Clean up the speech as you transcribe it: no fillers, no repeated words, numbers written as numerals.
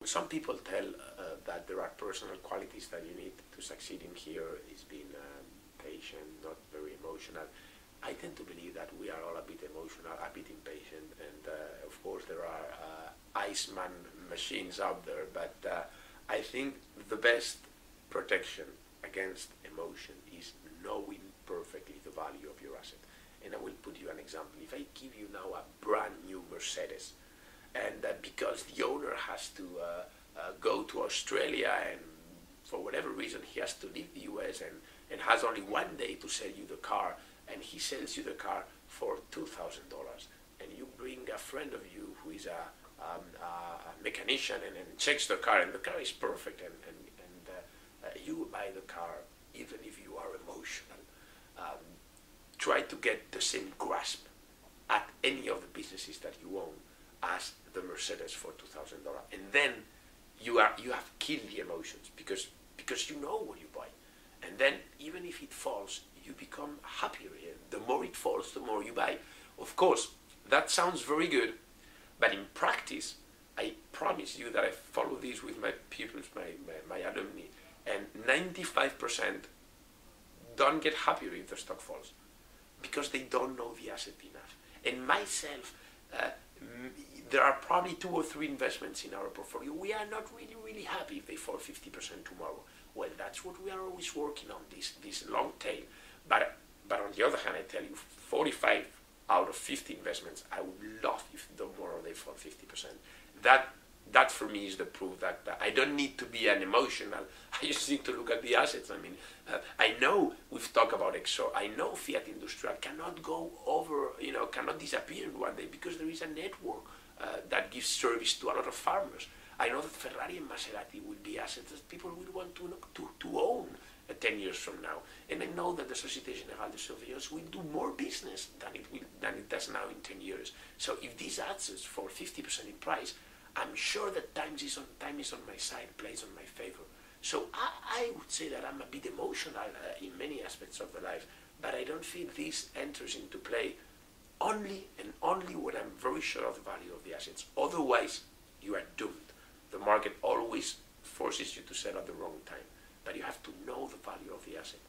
some people tell that there are personal qualities that you need to succeed in here. Is being patient, not very emotional. I tend to believe that we are all a bit emotional, a bit impatient, and of course there are Iceman machines out there, but I think the best protection against emotion is knowing perfectly the value of your asset. And I will put you an example. If I give you now a brand new Mercedes, and because the owner has to go to Australia, and for whatever reason he has to leave the US and has only one day to sell you the car, and he sells you the car for $2,000, and you bring a friend of you who is a mechanician and checks the car, and the car is perfect, and you buy the car, even if you are emotional, try to get the same grasp at any of the businesses that you own as the Mercedes for $2,000, and then you have killed the emotions because you know what you buy, and then even if it falls, you become happier. The more it falls, the more you buy. Of course, that sounds very good, but in practice, I promise you that I follow this with my pupils, my alumni, and 95% don't get happier if the stock falls because they don't know the asset enough. And myself, there are probably 2 or 3 investments in our portfolio. We are not really happy if they fall 50% tomorrow. Well, that's what we are always working on, this long tail. But on the other hand, I tell you, 45 out of 50 investments, I would love if tomorrow they fall 50%. That for me is the proof that I don't need to be an emotional. I just need to look at the assets. I mean, I know we've talked about Exor. I know Fiat Industrial cannot go over, cannot disappear in one day because there is a network that gives service to a lot of farmers. I know that Ferrari and Maserati will be assets that people will want to own 10 years from now. And I know that the Société Générale de Surveillance will do more business than it does now in 10 years. So if these assets fall 50% in price, I'm sure that time is on my side, plays on my favor. So I would say that I'm a bit emotional in many aspects of the life, but I don't feel this enters into play only when I'm very sure of the value of the assets. Otherwise, you are doomed. The market always forces you to sell at the wrong time, but you have to know the value of the asset.